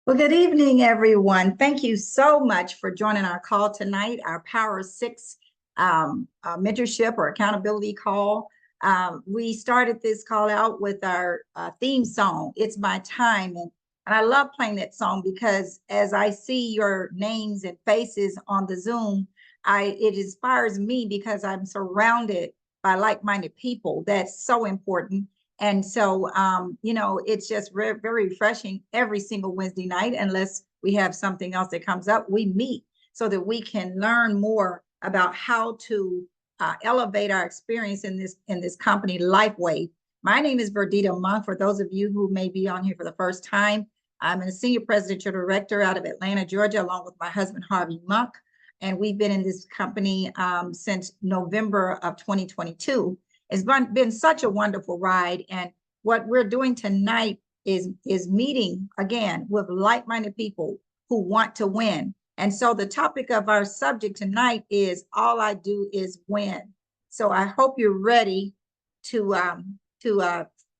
Well, good evening, everyone. Thank you so much for joining our call tonight, our Power Six mentorship or accountability call. We started this call out with our theme song, It's My Time. And I love playing that song because as I see your names and faces on the Zoom, it inspires me because I'm surrounded by like-minded people. That's so important. And so, it's just very refreshing every single Wednesday night, unless we have something else that comes up, we meet so that we can learn more about how to elevate our experience in this company, LifeWay. My name is Verdita Monk. For those of you who may be on here for the first time, I'm a senior presidential director out of Atlanta, Georgia, along with my husband, Harvey Monk. And we've been in this company since November of 2022. It's been such a wonderful ride. And what we're doing tonight is meeting again with like-minded people who want to win. And so the topic of our subject tonight is All I Do Is Win. So I hope you're ready to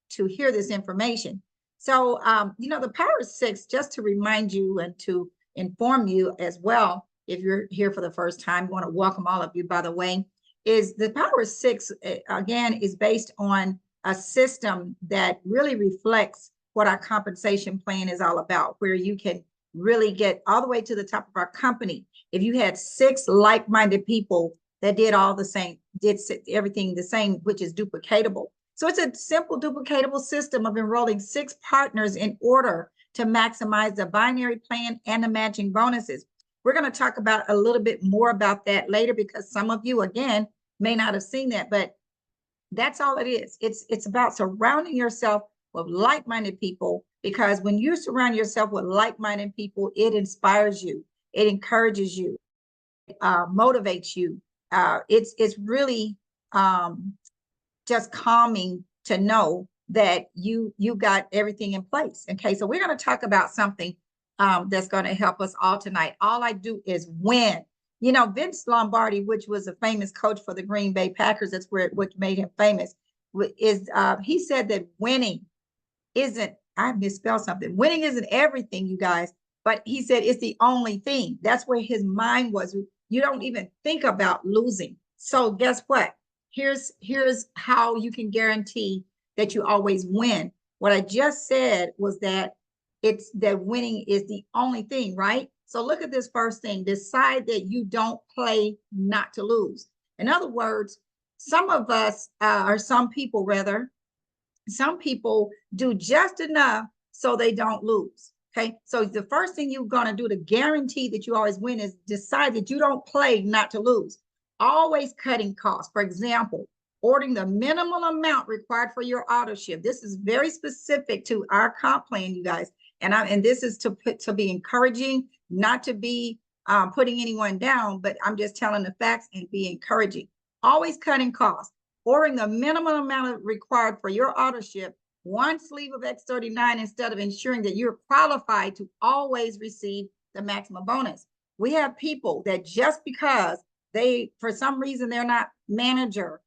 hear this information. So the Power Six, just to remind you and to inform you as well, if you're here for the first time, I want to welcome all of you, by the way, is the Power Six, again, is based on a system that really reflects what our compensation plan is all about, where you can really get all the way to the top of our company. If you had six like-minded people that did all the same, did everything the same, which is duplicatable. So it's a simple duplicatable system of enrolling six partners in order to maximize the binary plan and the matching bonuses. We're going to talk about a little bit more about that later because some of you, again, may not have seen that, but that's all it is. It's about surrounding yourself with like-minded people, because when you surround yourself with like-minded people, it inspires you, it encourages you, motivates you. It's really just calming to know that you got everything in place. Okay, so we're going to talk about something that's going to help us all tonight. All I do is win. Vince Lombardi, which was a famous coach for the Green Bay Packers, that's what made him famous, is he said that winning isn't, I misspelled something. Winning isn't everything, you guys, but he said it's the only thing. That's where his mind was. You don't even think about losing. So guess what? Here's how you can guarantee that you always win. What I just said was that it's that winning is the only thing, right? So look at this first thing. Decide that you don't play not to lose. In other words, some of us, or some people rather, some people do just enough so they don't lose. Okay. So the first thing you're going to do to guarantee that you always win is decide that you don't play not to lose. Always cutting costs. For example, ordering the minimum amount required for your auto ship. This is very specific to our comp plan, you guys. And this is to be encouraging, not to be putting anyone down, but I'm just telling the facts and be encouraging. Always cutting costs. Ordering the minimum amount required for your auto ship, one sleeve of X39, instead of ensuring that you're qualified to always receive the maximum bonus. We have people that just because they, for some reason, they're not manager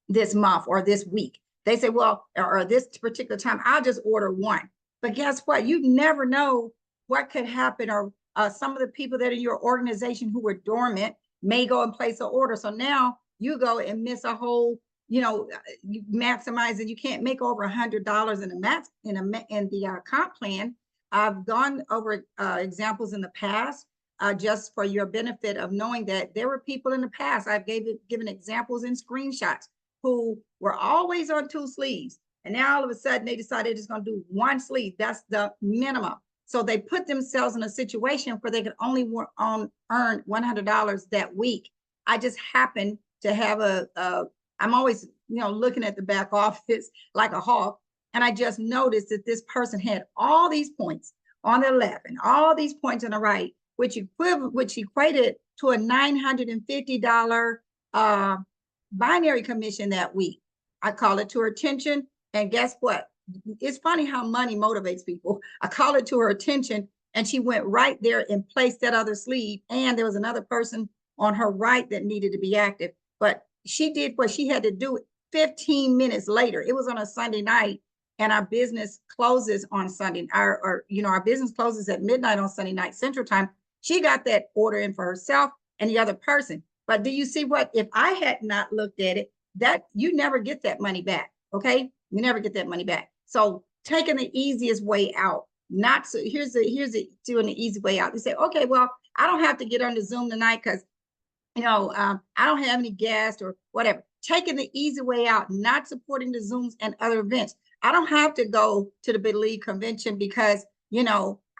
this month or this week, they say, well, or this particular time, I'll just order one. But guess what? You never know what could happen, or some of the people that are in your organization who were dormant may go and place an order. So now you go and miss a whole, you maximize it. You can't make over $100 in the comp plan. I've gone over examples in the past, just for your benefit of knowing that there were people in the past. I've given examples and screenshots who were always on two sleeves. And now all of a sudden they decided they're just going to do one sleeve. That's the minimum. So they put themselves in a situation where they could only earn $100 that week. I just happened to have I'm always, looking at the back office like a hawk. And I just noticed that this person had all these points on the left and all these points on the right, which equated to a $950 binary commission that week. I call it to her attention. And guess what? It's funny how money motivates people. I called it to her attention, and she went right there and placed that other sleeve. And there was another person on her right that needed to be active. But she did what she had to do 15 minutes later. It was on a Sunday night. and our business closes on Sunday, our business closes at midnight on Sunday night Central Time. She got that order in for herself and the other person. But do you see what? If I had not looked at it, that you never get that money back. Okay, you never get that money back. So taking the easiest way out. Not so here's doing the easy way out. You say, okay, well, I don't have to get on the Zoom tonight because I don't have any gas or whatever. Taking the easy way out, not supporting the Zooms and other events. I don't have to go to the Believe convention because,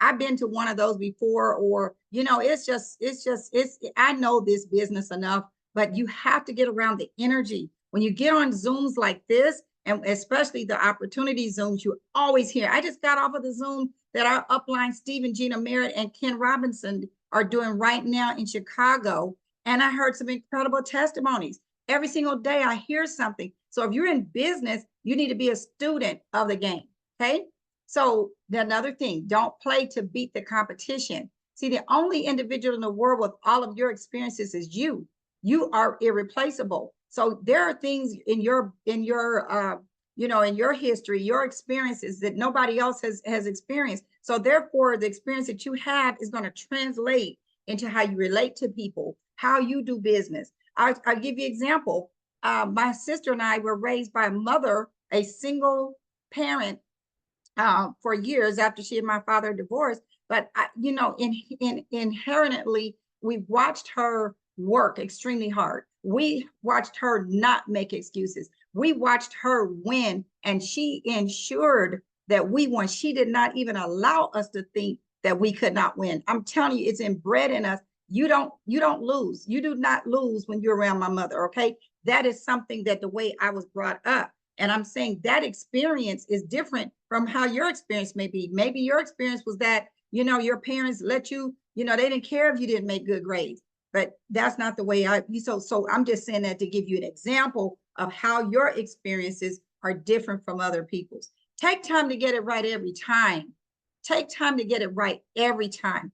I've been to one of those before, or, I know this business enough, but you have to get around the energy. When you get on Zooms like this, and especially the opportunity Zooms, you always hear. I just got off of the Zoom that our upline, Stephen Gina Merritt and Ken Robinson are doing right now in Chicago. And I heard some incredible testimonies. Every single day I hear something. So if you're in business, you need to be a student of the game. Okay. So another thing, don't play to beat the competition. See, the only individual in the world with all of your experiences is you. You are irreplaceable. So there are things in your history, your experiences that nobody else has experienced. So therefore, the experience that you have is going to translate into how you relate to people, how you do business. I'll give you an example. My sister and I were raised by a mother, a single parent, for years after she and my father divorced. But inherently, we watched her work extremely hard. We watched her not make excuses. We watched her win, and she ensured that we won. She did not even allow us to think that we could not win. I'm telling you, it's inbred in us. You don't lose. You do not lose when you're around my mother. Okay. That is something that the way I was brought up. And I'm saying that experience is different from how your experience may be. Maybe your experience was that, your parents let you, they didn't care if you didn't make good grades, but that's not the way so I'm just saying that to give you an example of how your experiences are different from other people's. Take time to get it right every time. Take time to get it right every time.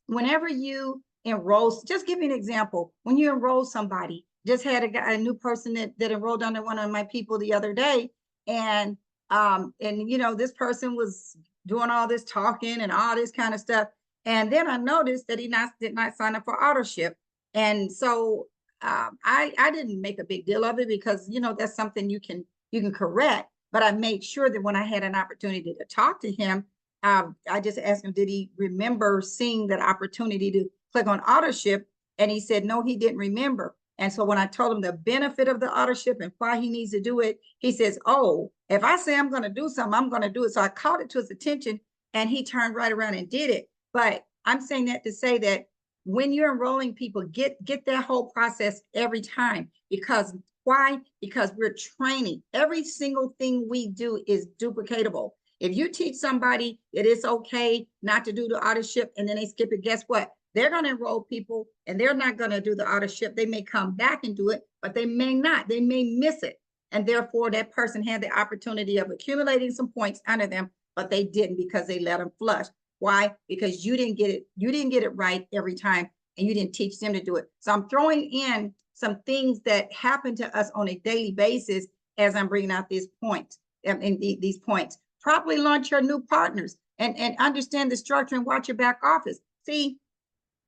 Whenever you enroll, just give me an example. When you enroll somebody, just had a new person that enrolled under one of my people the other day, and this person was doing all this talking and all this kind of stuff, and then I noticed that he did not sign up for AutoShip, and so I didn't make a big deal of it because that's something you can correct. But I made sure that when I had an opportunity to talk to him, I just asked him, did he remember seeing that opportunity to click on AutoShip? And he said, no, he didn't remember. And so when I told him the benefit of the AutoShip and why he needs to do it, he says, oh, if I say I'm going to do something, I'm going to do it. So I called it to his attention, and he turned right around and did it. But I'm saying that to say that when you're enrolling people, get that whole process every time. Because why? Because we're training. Every single thing we do is duplicatable. If you teach somebody that it's okay not to do the AutoShip and then they skip it, guess what? They're going to enroll people and they're not going to do the AutoShip. They may come back and do it, but they may not. They may miss it. And therefore, that person had the opportunity of accumulating some points under them, but they didn't because they let them flush. Why? Because you didn't get it. You didn't get it right every time, and you didn't teach them to do it. So I'm throwing in some things that happen to us on a daily basis as I'm bringing out these points. These points. Properly launch your new partners and understand the structure and watch your back office. See,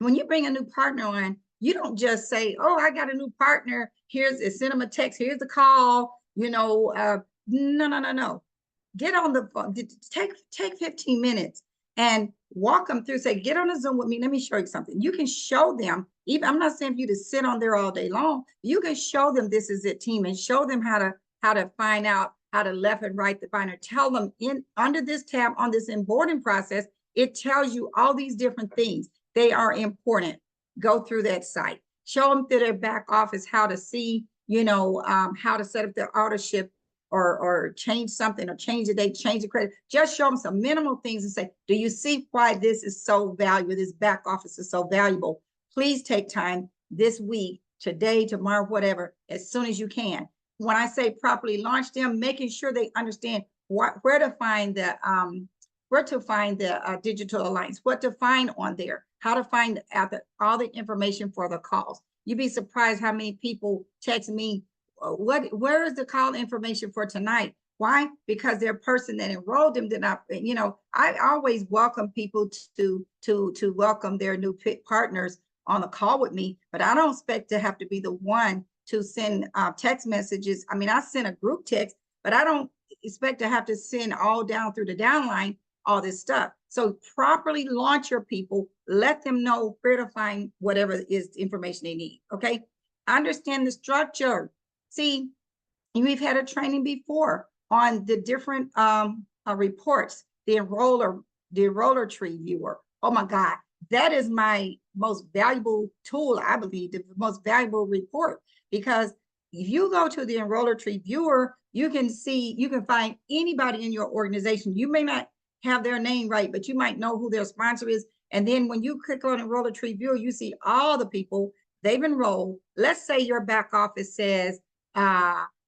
when you bring a new partner on, you don't just say, oh, I got a new partner. Send them a text. Here's the call. No. Get on the phone. Take 15 minutes and walk them through. Say, get on a Zoom with me. Let me show you something. You can show them. Even I'm not saying for you to sit on there all day long. You can show them this is a team and show them how to find out how to left and right the binder. Tell them under this tab on this onboarding process, it tells you all these different things. They are important. Go through that site. Show them through their back office how to see, how to set up their AutoShip or change something or change the date, change the credit. Just show them some minimal things and say, do you see why this is so valuable? This back office is so valuable. Please take time this week, today, tomorrow, whatever, as soon as you can. When I say properly launch them, making sure they understand where to find the digital alliance, what to find on there, how to find out all the information for the calls. You'd be surprised how many people text me, where is the call information for tonight? Why? Because their person that enrolled them did not, you know, I always welcome people to welcome their new partners on the call with me, but I don't expect to have to be the one to send text messages. I mean, I send a group text, but I don't expect to have to send all down through the downline all this stuff. So properly launch your people, let them know where to find whatever is the information they need. Okay, understand the structure. See, we've had a training before on the different reports, the enroller tree viewer. Oh my God, that is my most valuable tool, I believe, the most valuable report, because if you go to the enroller tree viewer, you can see, you can find anybody in your organization. You may not have their name right, but you might know who their sponsor is. And then when you click on enroller tree viewer, you see all the people they've enrolled. Let's say your back office says,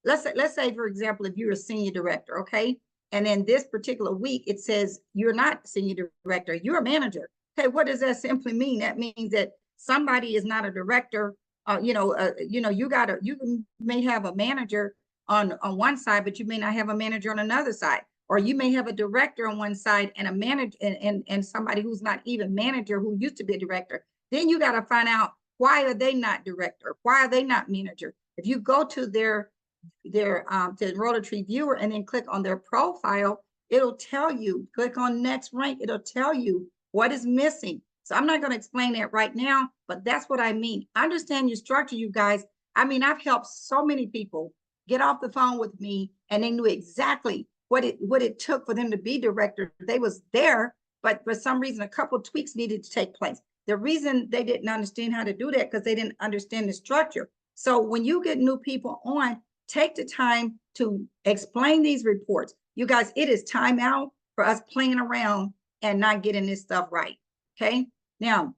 let's say, for example, if you're a senior director, okay? And then this particular week, it says you're not senior director, you're a manager. Okay, what does that simply mean? That means that somebody is not a director. You may have a manager on one side, but you may not have a manager on another side. Or you may have a director on one side and a manager and somebody who's not even manager who used to be a director. Then you got to find out, why are they not director? Why are they not manager? If you go to their to enroller tree viewer and then click on their profile, it'll tell you, click on next rank, it'll tell you what is missing. So I'm not going to explain that right now, but that's what I mean. Understand your structure, you guys. I mean, I've helped so many people get off the phone with me and they knew exactly what it took for them to be director. They was there, but for some reason, a couple of tweaks needed to take place. The reason they didn't understand how to do that because they didn't understand the structure. So when you get new people on, take the time to explain these reports. You guys, it is time out for us playing around and not getting this stuff right. Okay. Now,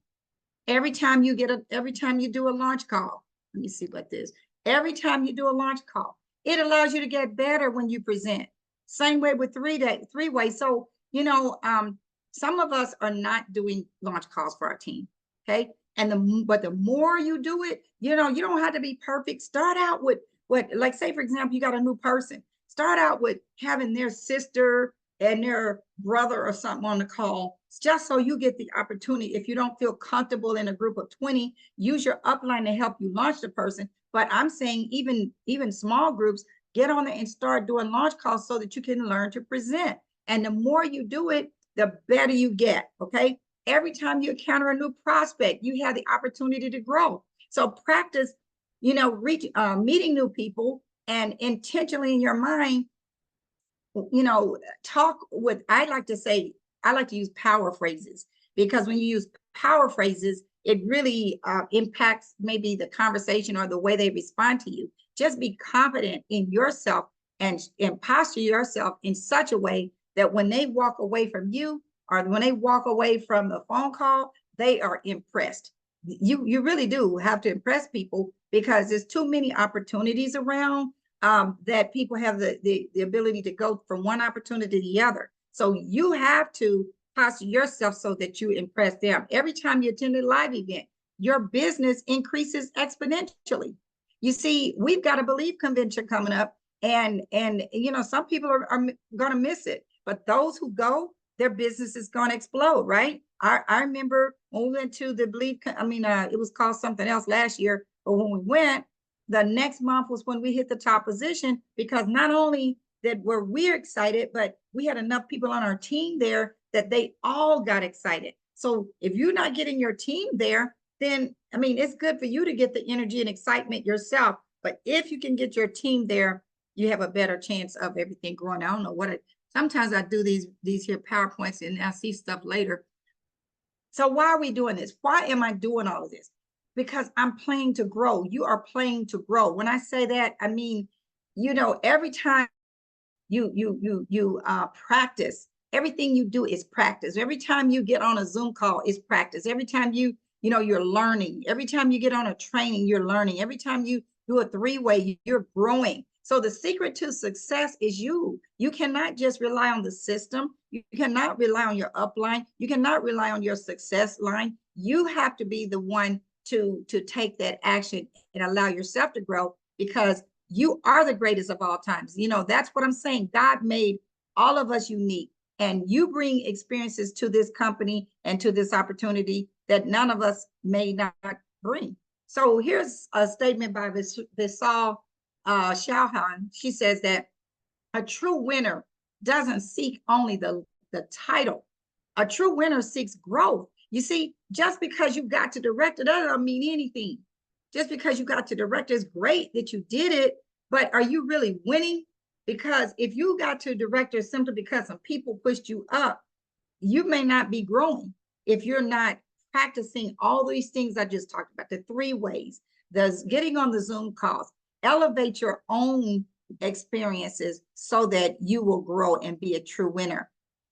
every time you do a launch call, let me see what this, every time you do a launch call, it allows you to get better when you present. Same way with three-way. So, some of us are not doing launch calls for our team. Okay. But the more you do it, you don't have to be perfect. Start out with like, say, for example, you got a new person. Start out with having their sister and their brother or something on the call, just so you get the opportunity. If you don't feel comfortable in a group of 20, use your upline to help you launch the person. But I'm saying even small groups, get on there and start doing launch calls so that you can learn to present. And the more you do it, the better you get, okay? Every time you encounter a new prospect, you have the opportunity to grow. So practice, meeting new people and intentionally in your mind, talk with, I like to use power phrases, because when you use power phrases, it really impacts maybe the conversation or the way they respond to you. Just be confident in yourself and posture yourself in such a way that when they walk away from you or when they walk away from the phone call, they are impressed. You really do have to impress people, because there's too many opportunities around that people have the ability to go from one opportunity to the other. So you have to posture yourself so that you impress them. Every time you attend a live event, your business increases exponentially. You see, we've got a Believe convention coming up, and some people are going to miss it, but those who go, their business is going to explode, right? I remember when we went to the Believe, it was called something else last year, but when we went, the next month was when we hit the top position, because not only that were we excited, but we had enough people on our team there that they all got excited. So if you're not getting your team there, then, it's good for you to get the energy and excitement yourself. But if you can get your team there, you have a better chance of everything growing. I don't know sometimes I do these here PowerPoints and I see stuff later. So why are we doing this? Why am I doing all of this? Because I'm playing to grow. You are playing to grow. When I say that, I mean, every time you practice, everything you do is practice. Every time you get on a Zoom call is practice. Every time you're learning. Every time you get on a training, you're learning. Every time you do a three-way, you're growing. So the secret to success is you. You cannot just rely on the system. You cannot rely on your upline. You cannot rely on your success line. You have to be the one to take that action and allow yourself to grow, because You are the greatest of all times. You know, that's what I'm saying. God made all of us unique, and you bring experiences to this company and to this opportunity that none of us may not bring. So here's a statement by Vishal Chauhan. She says that a true winner doesn't seek only the title. A true winner seeks growth. You see, just because you got to director, that doesn't mean anything. Just because you got to director is great that you did it, but are you really winning? Because if you got to director simply because some people pushed you up, you may not be growing if you're not practicing all these things I just talked about, the 3 ways, the getting on the Zoom calls, elevate your own experiences so that you will grow and be a true winner.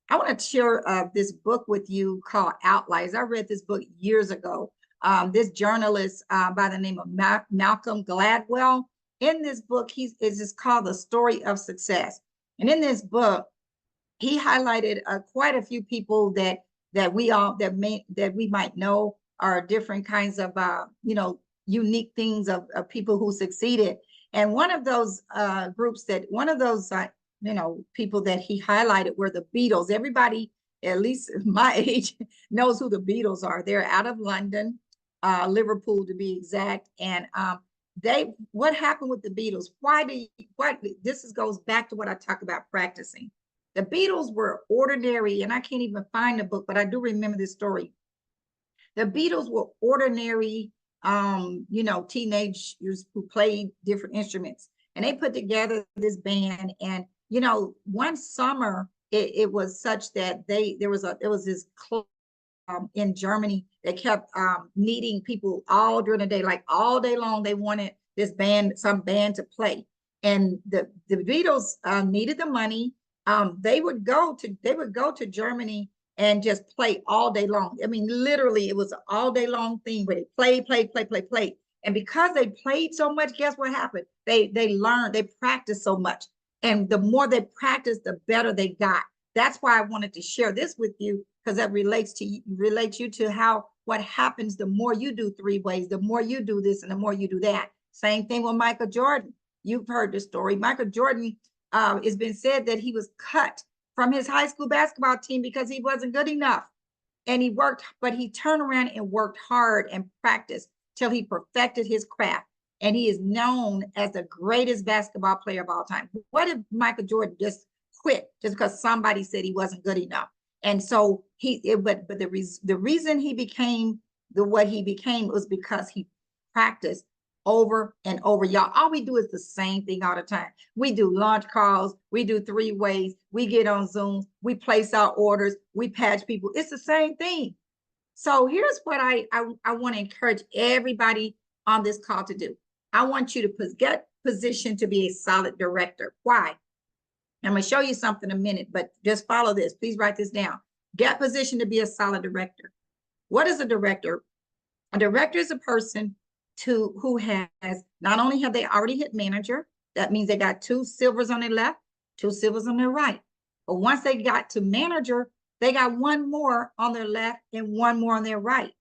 I want to share this book with you called Outliers. I read this book years ago. This journalist by the name of Malcolm Gladwell. In this book, it's called The Story of Success. And in this book, he highlighted quite a few people that we might know are different kinds of unique things of people who succeeded. And one of those people that he highlighted were the Beatles. Everybody, at least my age, knows who the Beatles are. They're out of London, Liverpool to be exact. And what happened with the Beatles? This goes back to what I talk about practicing. The Beatles were ordinary, and I can't even find the book, but I do remember this story. The Beatles were ordinary, teenagers who played different instruments, and they put together this band. And one summer it was such that there was this club in Germany that kept needing people all during the day, like all day long. They wanted some band to play, and the Beatles needed the money. They would go to Germany and just play all day long. I mean, literally, it was an all day long thing where they play. And because they played so much, guess what happened? They learned, they practiced so much. And the more they practiced, the better they got. That's why I wanted to share this with you, because that relates you to what happens the more you do 3 ways, the more you do this and the more you do that. Same thing with Michael Jordan. You've heard the story. Michael Jordan, it's been said that he was cut from his high school basketball team because he wasn't good enough. And he turned around and worked hard and practiced till he perfected his craft. And he is known as the greatest basketball player of all time. What if Michael Jordan just quit just because somebody said he wasn't good enough? And so the reason he became what he became was because he practiced over and over. Y'all, all we do is the same thing all the time. We do launch calls, we do 3 ways, we get on Zoom, we place our orders, we patch people. It's the same thing. So here's what I want to encourage everybody on this call to do. I want you to get positioned to be a solid director. Why? I'm going to show you something in a minute, but just follow this. Please write this down. Get positioned to be a solid director. What is a director? A director is a person who has, not only have they already hit manager, that means they got 2 silvers on their left, 2 silvers on their right. But once they got to manager, they got 1 more on their left and 1 more on their right.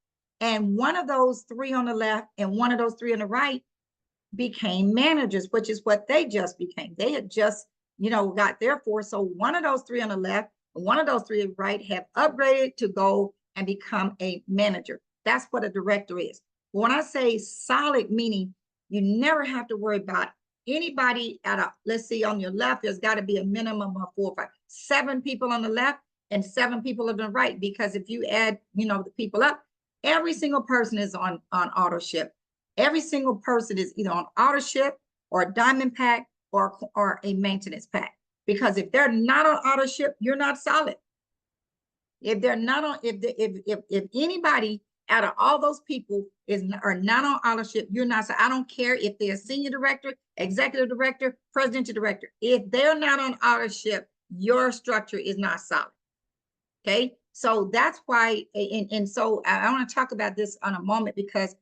And one of those 3 on the left and one of those 3 on the right became managers, which is what they just became. They had just, got their 4. So one of those 3 on the left and one of those 3 on the right have upgraded to go and become a manager. That's what a director is. When I say solid, meaning you never have to worry about anybody let's see, on your left, there's got to be a minimum of 4 or 5, 7 people on the left and 7 people on the right. Because if you add, the people up, every single person is on auto ship. Every single person is either on auto ship or a diamond pack or a maintenance pack. Because if they're not on auto ship, you're not solid. If they're not on, if anybody out of all those people are not on auto ship, you're not. So I don't care if they're senior director, executive director, presidential director. If they're not on auto ship, your structure is not solid. Okay, so that's why, and so I want to talk about this on a moment because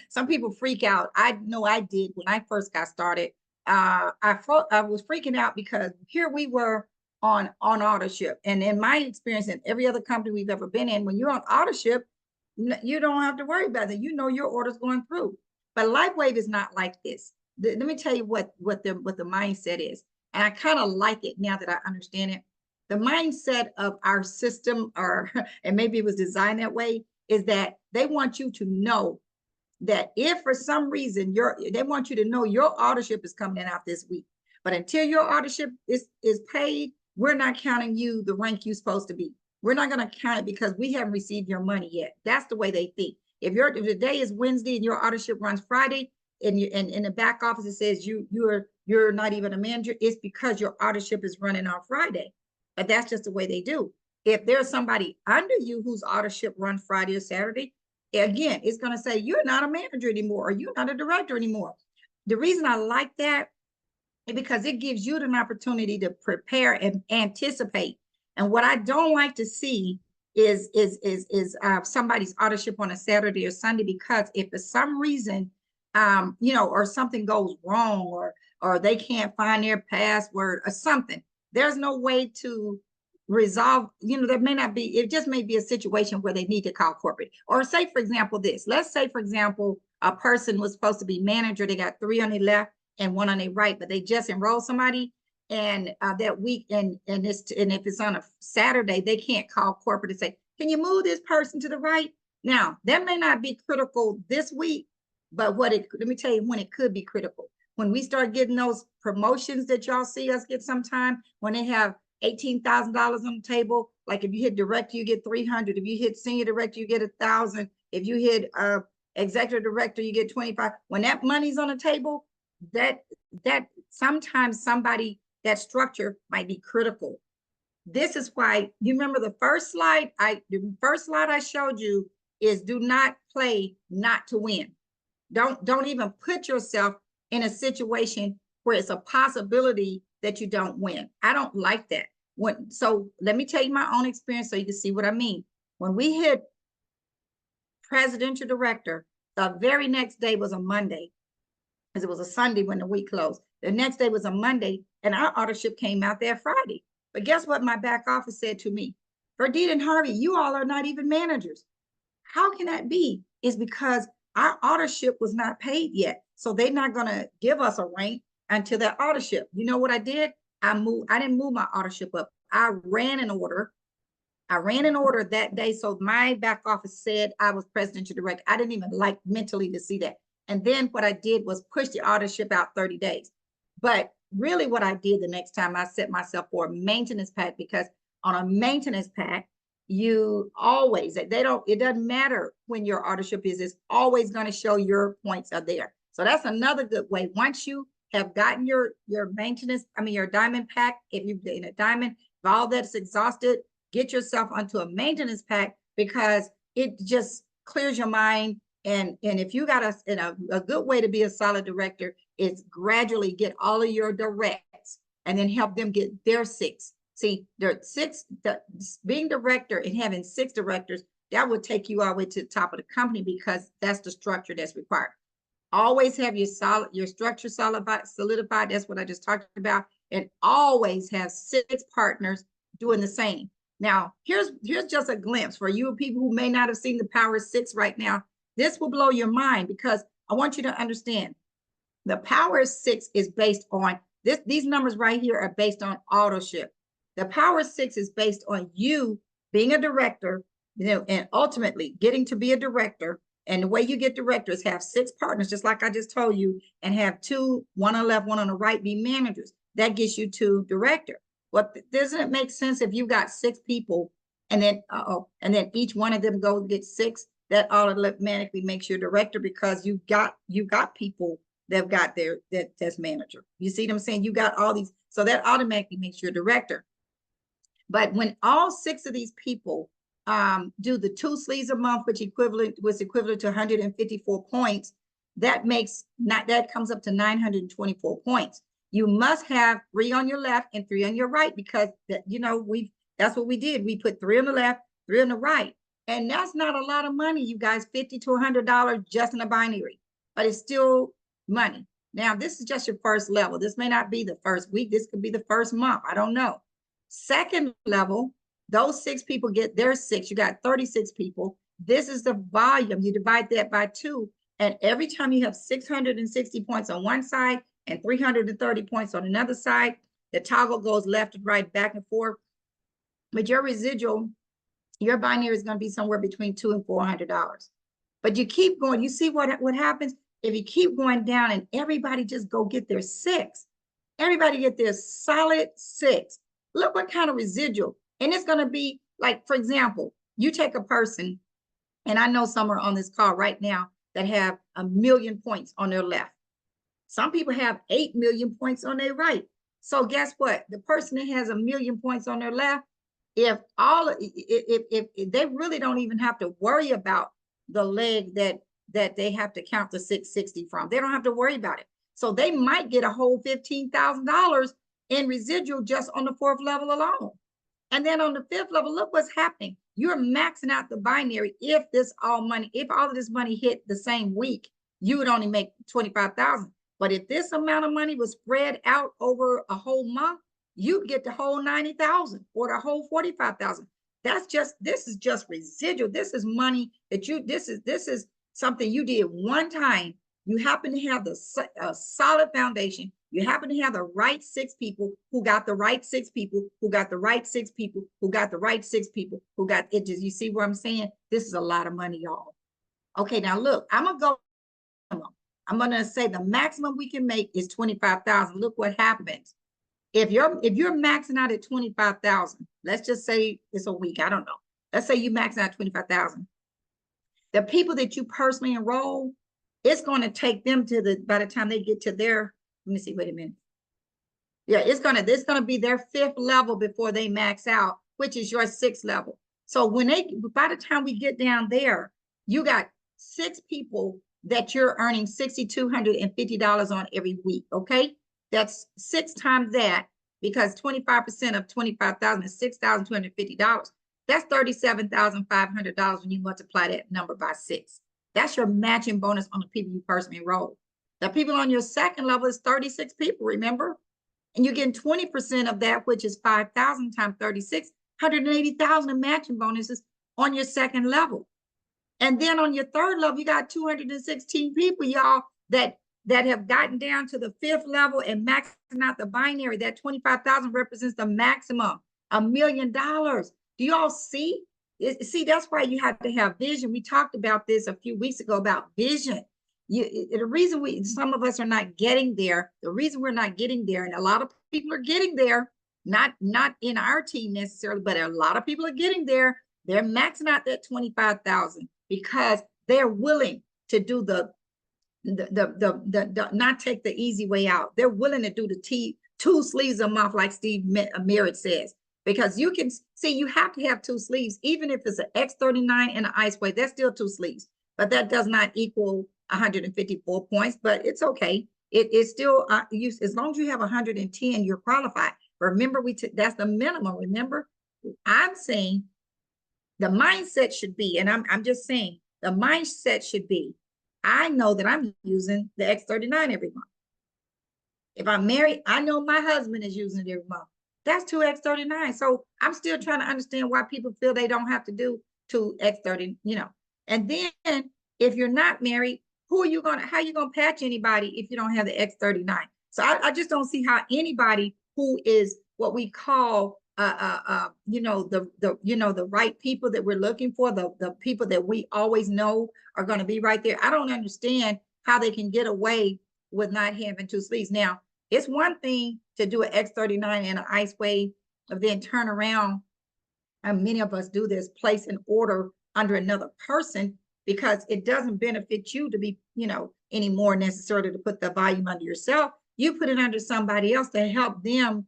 some people freak out. I know I did when I first got started. I was freaking out because here we were on auto ship, and in my experience, in every other company we've ever been in, when you're on auto ship, you don't have to worry about it. Your order's going through. But LifeWave is not like this. let me tell you what the mindset is. And I kind of like it now that I understand it. The mindset of our system, or and maybe it was designed that way, is that they want you to know that if for some reason they want you to know your auditorship is coming out this week. But until your auditorship is paid, we're not counting you the rank you're supposed to be. We're not going to count it because we haven't received your money yet. That's the way they think. If the day is Wednesday and your auditorship runs Friday, and in the back office it says you're not even a manager, it's because your auditorship is running on Friday. But that's just the way they do. If there's somebody under you whose auditorship run Friday or Saturday, again, it's going to say you're not a manager anymore, or you're not a director anymore. The reason I like that is because it gives you an opportunity to prepare and anticipate. And what I don't like to see is somebody's auditorship on a Saturday or Sunday, because if for some reason, or something goes wrong, or they can't find their password or something, there's no way to resolve. There may not be, it just may be a situation where they need to call corporate. Or say, for example, let's say, for example, a person was supposed to be manager, they got 3 on their left and 1 on their right, but they just enrolled somebody, and that week, and if it's on a Saturday, they can't call corporate and say, can you move this person to the right? Now, that may not be critical this week, but let me tell you when it could be critical. When we start getting those promotions that y'all see us get sometime, when they have $18,000 on the table, like if you hit director, you get 300. If you hit senior director, you get 1,000. If you hit executive director, you get 25. When that money's on the table, that sometimes that structure might be critical. This is why, you remember the first slide I showed you is do not play not to win. Don't even put yourself in a situation where it's a possibility that you don't win. I don't like that. So let me tell you my own experience so you can see what I mean. When we hit presidential director, the very next day was a Monday, because it was a Sunday when the week closed. The next day was a Monday, and our auditorship came out there Friday. But guess what my back office said to me? Verdita and Harvey, you all are not even managers. How can that be? It's because our auditorship was not paid yet. So they're not going to give us a rank until that auditorship. You know what I did? I didn't move my auditorship up. I ran an order that day. So my back office said I was presidential director. I didn't even like mentally to see that. And then what I did was push the auditorship out 30 days. But really what I did the next time, I set myself for a maintenance pack, because on a maintenance pack, you always, it doesn't matter when your auditorship is, it's always going to show your points are there. So that's another good way. Once you have gotten your maintenance, your diamond pack, if you've been in a diamond, if all that's exhausted, get yourself onto a maintenance pack, because it just clears your mind. And if you got a good way to be a solid director is gradually get all of your directs and then help them get their 6. See, being director and having 6 directors, that would take you all the way to the top of the company, because that's the structure that's required. Always have your structure solidified. That's what I just talked about. And always have 6 partners doing the same. Now, here's just a glimpse for you people who may not have seen the Power 6 right now. This will blow your mind, because I want you to understand the Power 6 is based on this. These numbers right here are based on auditorship. The Power 6 is based on you being a director, and ultimately getting to be a director. And the way you get directors, have 6 partners, just like I just told you, and have 2, 1 on the left, 1 on the right, be managers. That gets you to director. What doesn't it make sense if you got 6 people and then each one of them goes get 6? That automatically makes you a director, because you got people that have got that's manager. You see what I'm saying? You got all these, so that automatically makes you a director. But when all 6 of these people do the 2 sleeves a month, which was equivalent to 154 points, that comes up to 924 points. You must have 3 on your left and 3 on your right, because that's what we did. We put 3 on the left, 3 on the right. And that's not a lot of money, you guys, $50 to $100 just in a binary, but it's still money. Now, this is just your first level. This may not be the first week. This could be the first month. I don't know. Second level, those 6 people get their 6. You got 36 people. This is the volume. You divide that by 2. And every time you have 660 points on one side and 330 points on another side, the toggle goes left and right, back and forth. But your residual, your binary is going to be somewhere between $200 and $400. But you keep going. You see what happens if you keep going down and everybody just go get their 6. Everybody get their solid 6. Look what kind of residual. And it's going to be like, for example, you take a person, and I know some are on this call right now that have 1 million points on their left. Some people have 8 million points on their right. So guess what? The person that has 1 million points on their left, if they really don't even have to worry about the leg that they have to count the 660 from. They don't have to worry about it. So they might get a whole $15,000 in residual just on the 4th level alone. And then on the 5th level, look what's happening. You're maxing out the binary. If all of this money hit the same week, you would only make 25,000. But if this amount of money was spread out over a whole month, you'd get the whole 90,000 or the whole 45,000. This is just residual. This is money that this is something you did one time. You happen to have a solid foundation. You happen to have the right 6 people who got the right 6 people who got the right 6 people who got the right 6 people who got it. You see what I'm saying? This is a lot of money, y'all. Okay, now look, I'm gonna say the maximum we can make is 25,000. Look what happens. If you're maxing out at 25,000, let's just say it's a week. I don't know. Let's say you max out 25,000. The people that you personally enroll, it's going to take them by the time they get to their, let me see, wait a minute. Yeah, it's gonna be their 5th level before they max out, which is your 6th level. So by the time we get down there, you got 6 people that you're earning $6,250 on every week. Okay, that's 6 times that, because 25% of 25,000 is $6,250. That's $37,500 when you multiply that number by 6. That's your matching bonus on the people you personally enroll. The people on your 2nd level is 36 people, remember? And you're getting 20% of that, which is 5,000 times 36, 180,000 in matching bonuses on your 2nd level. And then on your 3rd level, you got 216 people, y'all, that have gotten down to the 5th level and maxing out the binary. That 25,000 represents the maximum, $1 million. Do you all see? See, that's why you have to have vision. We talked about this a few weeks ago about vision. The reason some of us are not getting there, the reason we're not getting there, and a lot of people are getting there, not in our team necessarily, but a lot of people are getting there. They're maxing out that 25,000 because they're willing to do the not take the easy way out. They're willing to do the 2 sleeves a month, like Steve Merritt says, because you can see you have to have 2 sleeves, even if it's an X39 and an IceWave, that's still 2 sleeves, but that does not equal 154 points, but it's okay. It's still as long as you have 110, you're qualified. Remember, that's the minimum. Remember, I'm saying the mindset should be, and I'm just saying the mindset should be, I know that I'm using the X39 every month. If I'm married, I know my husband is using it every month. That's 2 X39. So I'm still trying to understand why people feel they don't have to do 2 X30, And then if you're not married, how are you gonna patch anybody if you don't have the X39? So I just don't see how anybody who is what we call the right people that we're looking for, the people that we always know are going to be right there. I don't understand how they can get away with not having 2 sleeves. Now, it's one thing to do an X39 and an IceWave, and then turn around, and many of us do this, place an order under another person, because it doesn't benefit you to be, anymore necessarily to put the volume under yourself. You put it under somebody else to help them.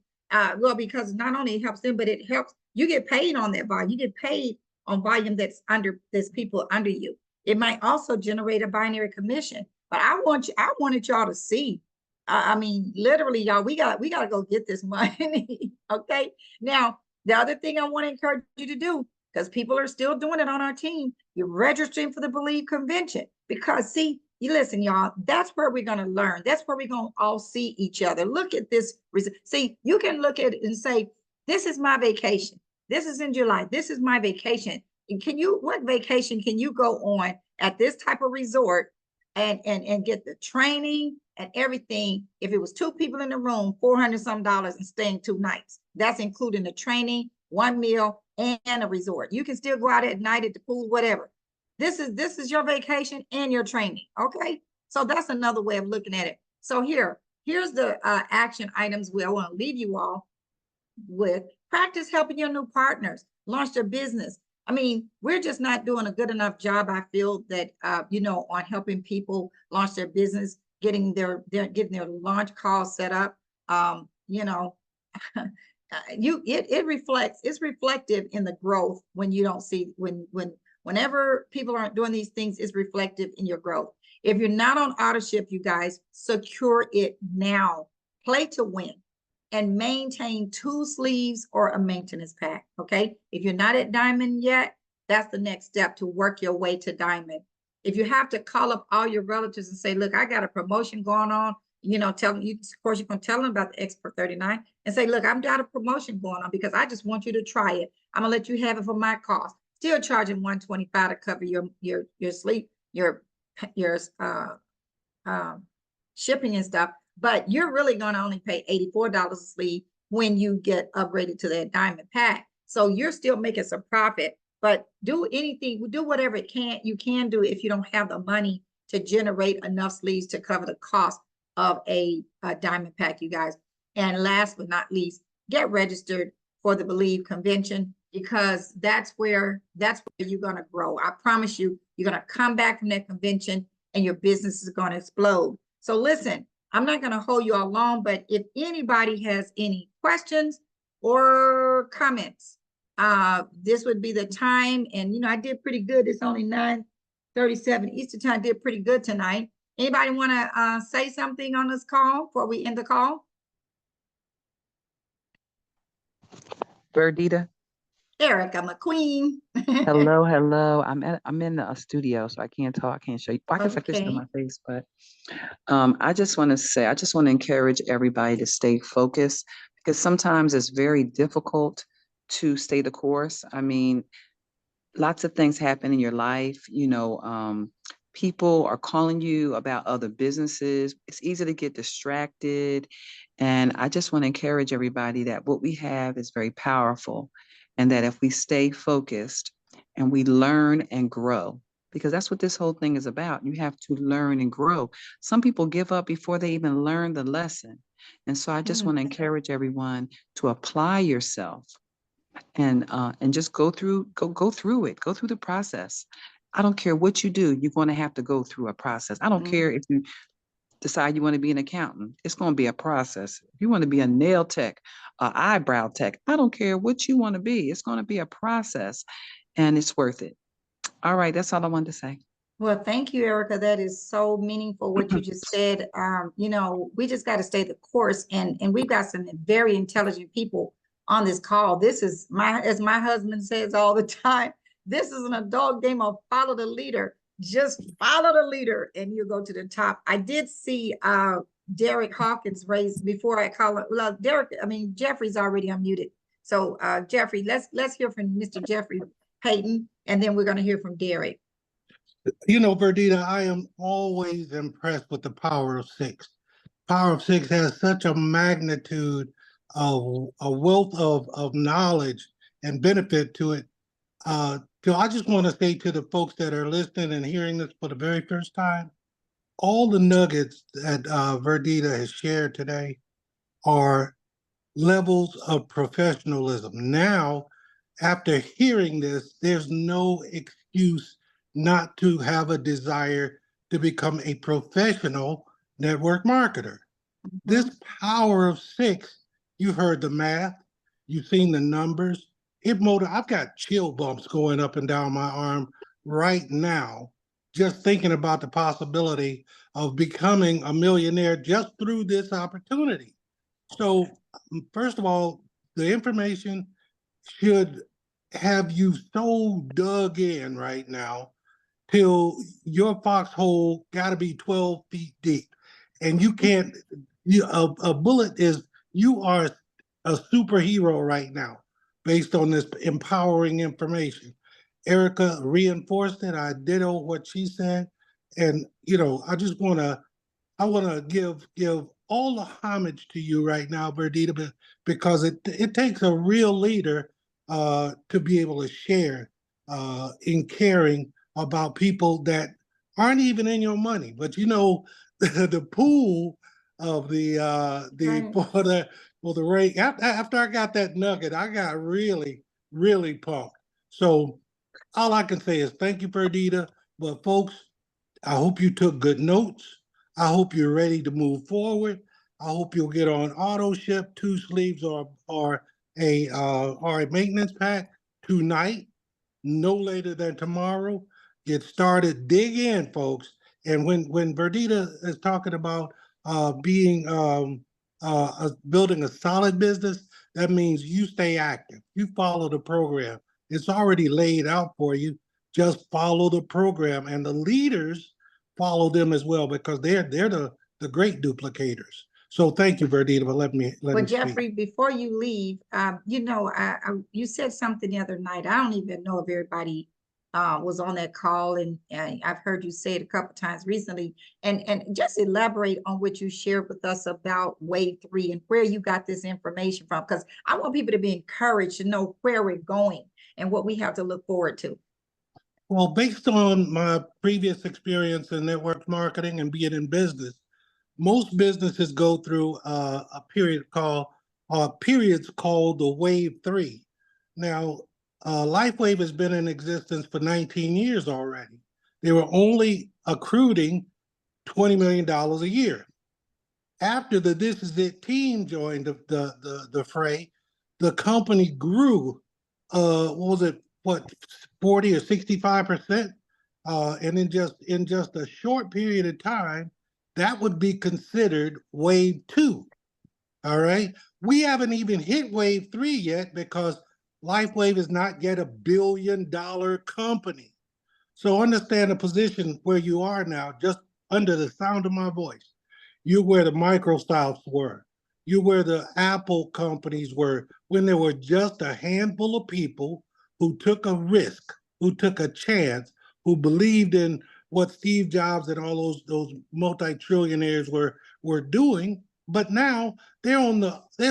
Because not only it helps them, but it helps, you get paid on that volume. You get paid on volume there's people under you. It might also generate a binary commission. But I wanted y'all to see. I mean, literally, y'all, we got to go get this money. Okay. Now, the other thing I want to encourage you to do, because people are still doing it on our team, you're registering for the Believe Convention. Because see, you listen, y'all, that's where we're going to learn. That's where we're going to all see each other. Look at this. See, you can look at it and say, this is my vacation. This is in July. This is my vacation. And what vacation can you go on at this type of resort and get the training and everything. If it was 2 people in the room, $400 some and staying 2 nights. That's including the training, 1 meal, and a resort. You can still go out at night at the pool, whatever. This is your vacation and your training. Okay. So that's another way of looking at it. So here's the action items I want to leave you all with. Practice helping your new partners launch their business. I mean, we're just not doing a good enough job, I feel, that on helping people launch their business, getting their launch call set up. It's reflective in the growth when you don't see whenever people aren't doing these things, it's reflective in your growth. If you're not on AutoShip, you guys, secure it now. Play to win and maintain 2 sleeves or a maintenance pack. Okay. If you're not at diamond yet, that's the next step to work your way to diamond. If you have to call up all your relatives and say, look, I got a promotion going on, tell them, of course, you can tell them about the Expert 39 and say, look, I've got a promotion going on because I just want you to try it. I'm gonna let you have it for my cost. Still charging $125 to cover your sleep, your shipping and stuff, but you're really gonna only pay $84 a sleeve when you get upgraded to that diamond pack. So you're still making some profit, but do whatever you can do if you don't have the money to generate enough sleeves to cover the cost of a diamond pack, you guys. And last but not least, get registered for the Believe convention, because that's where you're going to grow. I promise you, you're going to come back from that convention and your business is going to explode. So listen, I'm not going to hold you all long, but if anybody has any questions or comments, this would be the time. And, I did pretty good. It's only 9:37 Eastern time. I did pretty good tonight. Anybody want to say something on this call before we end the call? Verdita. Erica McQueen. Hello. I'm in the studio, so I can't talk. I can't show you. I guess I can show my face, but I just want to encourage everybody to stay focused, because sometimes it's very difficult to stay the course. I mean, lots of things happen in your life. People are calling you about other businesses. It's easy to get distracted. And I just want to encourage everybody that what we have is very powerful, and that if we stay focused and we learn and grow, because that's what this whole thing is about. You have to learn and grow. Some people give up before they even learn the lesson. And so I just want to encourage everyone to apply yourself and just go through the process. I don't care what you do, you're going to have to go through a process. I don't care if you decide you want to be an accountant, it's going to be a process. If you want to be a nail tech, eyebrow tech, I don't care what you want to be, it's going to be a process, and it's worth it. All right, that's all I wanted to say. Well, thank you, Erica. That is so meaningful what you just said. We just got to stay the course, and we've got some very intelligent people on this call. This is as my husband says all the time, this is an adult game of follow the leader. Just follow the leader and you go to the top. I did see Derek Hawkins raised before I call it. Well, Jeffrey's already unmuted. So Jeffrey, let's hear from Mr. Jeffrey Payton, and then we're going to hear from Derek. Verdita, I am always impressed with the Power of Six. Power of Six has such a magnitude of a wealth of knowledge and benefit to it. So I just want to say to the folks that are listening and hearing this for the very first time, all the nuggets that Verdita has shared today are levels of professionalism. Now, after hearing this, there's no excuse not to have a desire to become a professional network marketer. This Power of Six, you've heard the math, you've seen the numbers. I've got chill bumps going up and down my arm right now, just thinking about the possibility of becoming a millionaire just through this opportunity. So, first of all, the information should have you so dug in right now till your foxhole got to be 12 feet deep. And you can't, a bullet is, you are a superhero right now based on this empowering information. Erica reinforced it. I ditto what she said. And, I just I want to give all the homage to you right now, Verdita, because it takes a real leader to be able to share in caring about people that aren't even in your money. But the pool of Right. for the rate after I got that nugget, I got really, really pumped. So all I can say is thank you, Verdita. But folks, I hope you took good notes. I hope you're ready to move forward. I hope you'll get on auto ship, 2 sleeves or a maintenance pack tonight, no later than tomorrow. Get started, dig in, folks. And when Verdita is talking about being building a solid business, that means you stay active. You follow the program. It's already laid out for you. Just follow the program, and the leaders follow them as well because they're the great duplicators. So thank you, Verdita, for letting me Well, speak. Jeffrey, before you leave, you said something the other night. I don't even know if everybody was on that call, and I've heard you say it a couple times recently. And just elaborate on what you shared with us about Wave 3 and where you got this information from, because I want people to be encouraged to know where we're going and what we have to look forward to. Well, based on my previous experience in network marketing and being in business, most businesses go through a periods called the Wave 3. Now, LifeWave has been in existence for 19 years already. They were only accruing $20 million a year. After the This Is It team joined the fray, the company grew. What was it? What 40 or 65%? And in just a short period of time, that would be considered Wave 2. All right. We haven't even hit Wave 3 yet because LifeWave is not yet $1 billion company. So understand the position where you are now, just under the sound of my voice. You're where the Microsofts were. You're where the Apple companies were when there were just a handful of people who took a risk, who took a chance, who believed in what Steve Jobs and all those multi-trillionaires were doing. But now they're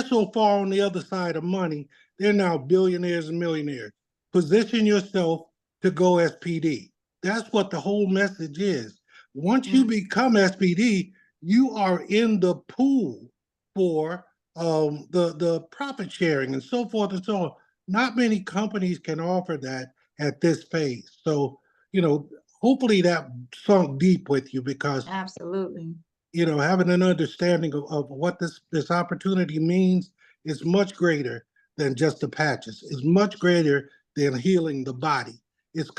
so far on the other side of money, they're now billionaires and millionaires. Position yourself to go SPD. That's what the whole message is. Once you become SPD, you are in the pool for the profit sharing and so forth and so on. Not many companies can offer that at this phase. So, hopefully that sunk deep with you because Absolutely. Having an understanding of what this opportunity means is much greater than just the patches. It's much greater than healing the body. It's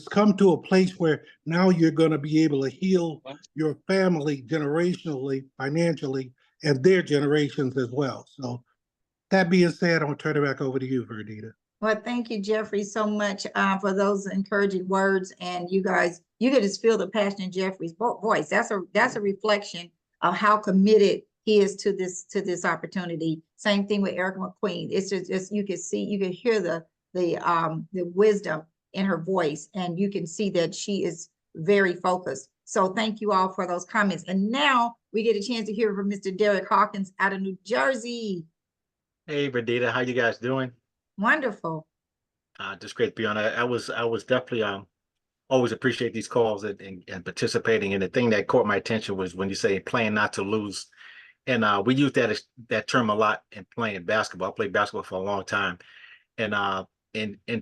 come to a place where now you're going to be able to heal your family generationally, financially, and their generations as well. So that being said, I'm going to turn it back over to you, Verdita. Well, thank you, Jeffrey, so much for those encouraging words. And you guys, you can just feel the passion in Jeffrey's voice. That's a reflection of how committed he is to this opportunity. Same thing with Erica McQueen. It's just you can see, you can hear the wisdom in her voice, and you can see that she is very focused. So thank you all for those comments. And now we get a chance to hear from Mr. Derek Hawkins out of New Jersey. Hey, Verdita, how you guys doing? Wonderful. Just great to be on. I was definitely always appreciate these calls and participating. And the thing that caught my attention was when you say playing not to lose. And we use that term a lot in playing basketball. I played basketball for a long time. And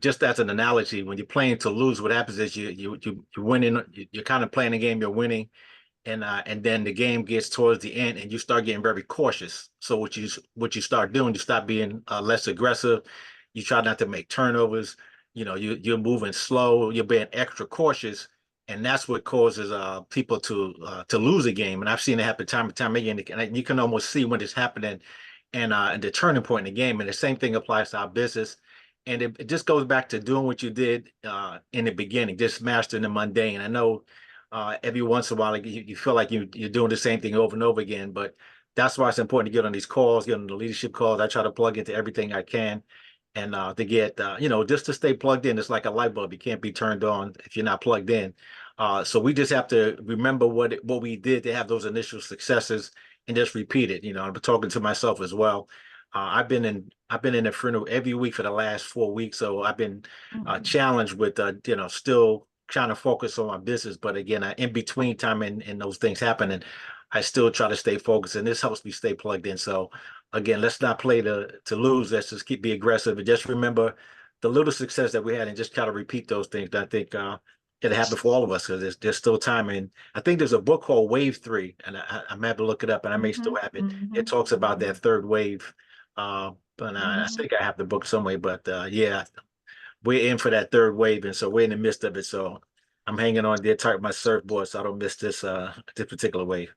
just as an analogy, when you're playing to lose, what happens is you're winning, you're kind of playing a game, you're winning. And then the game gets towards the end and you start getting very cautious. So what you start doing, you start being less aggressive. You try not to make turnovers. You're moving slow. You're being extra cautious, and that's what causes people to lose a game. And I've seen it happen time and time again. And you can almost see when it's happening, and the turning point in the game. And the same thing applies to our business. And it just goes back to doing what you did in the beginning, just mastering the mundane. I know every once in a while you feel like you're doing the same thing over and over again, but that's why it's important to get on these calls, get on the leadership calls. I try to plug into everything I can. And to get, just to stay plugged in. It's like a light bulb. You can't be turned on if you're not plugged in. So we just have to remember what we did to have those initial successes and just repeat it. I'm talking to myself as well. I've been in a funeral every week for the last 4 weeks, so I've been challenged with still trying to focus on my business. But again, in between time and those things happen, and I still try to stay focused, and this helps me stay plugged in. So again, let's not play to lose. Let's just be aggressive and just remember the little success that we had, and just kind of repeat those things. I think it'll happen for all of us, because there's still time. And I think there's a book called Wave 3, and I might have to look it up, and I may still have it. It talks about that third wave. But I think I have the book somewhere. But yeah, we're in for that third wave, and so we're in the midst of it. So I'm hanging on there tight with my surfboard, so I don't miss this particular wave.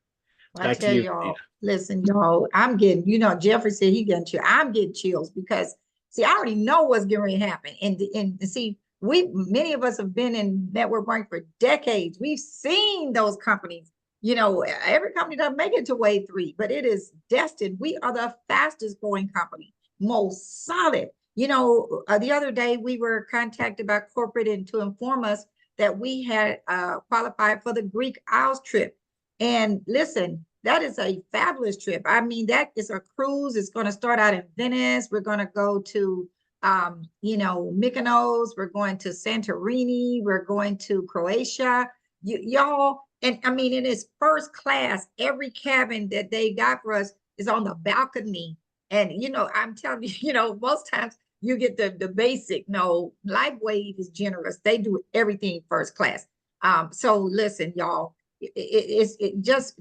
I Back to tell you, y'all, Dina. listen, y'all, I'm getting, Jeffrey said he getting chills. I'm getting chills because, see, I already know what's getting ready to happen. And see, many of us have been in network marketing for decades. We've seen those companies. Every company doesn't make it to wave 3, but it is destined. We are the fastest growing company, most solid. The other day we were contacted by corporate and to inform us that we had qualified for the Greek Isles trip. And listen, that is a fabulous trip. I mean, that is a cruise. It's going to start out in Venice. We're going to go to, Mykonos. We're going to Santorini. We're going to Croatia. Y'all, and I mean, it is first class. Every cabin that they got for us is on the balcony. And, I'm telling you, most times you get the basic. No, LifeWave is generous. They do everything first class. So listen, y'all. Just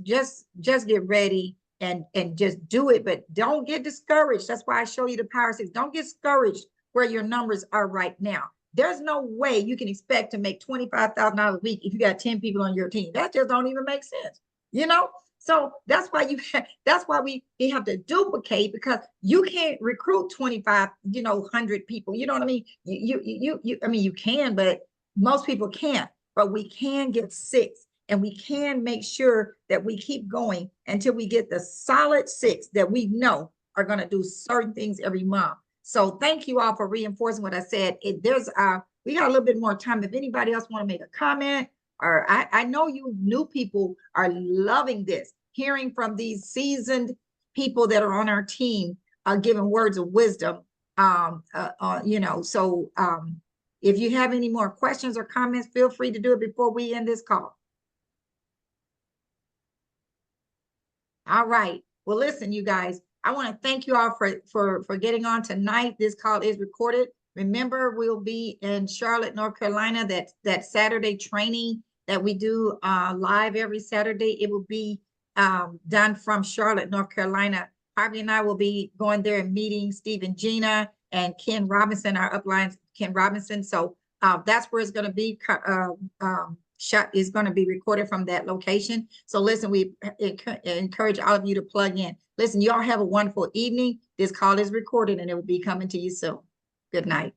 get ready and just do it, but don't get discouraged. That's why I show you the Power 6. Don't get discouraged where your numbers are right now. There's no way you can expect to make $25,000 a week if you got 10 people on your team. That just don't even make sense, So that's why we have to duplicate, because you can't recruit 25, 100 people. You know what I mean? You can, but most people can't. But we can get 6. And we can make sure that we keep going until we get the solid 6 that we know are going to do certain things every month. So thank you all for reinforcing what I said. We got a little bit more time. If anybody else want to make a comment, or I know you new people are loving this, hearing from these seasoned people that are on our team, giving words of wisdom. So if you have any more questions or comments, feel free to do it before we end this call. All right. Well, listen, you guys, I want to thank you all for getting on tonight. This call is recorded. Remember, we'll be in Charlotte, North Carolina. That Saturday training that we do live every Saturday. It will be done from Charlotte, North Carolina. Harvey and I will be going there and meeting Steve and Gina and Ken Robinson, our upline, Ken Robinson. So that's where it's going to be. Shot is going to be recorded from that location. So listen, we encourage all of you to plug in. Listen, y'all have a wonderful evening. This call is recorded and it will be coming to you soon. Good night.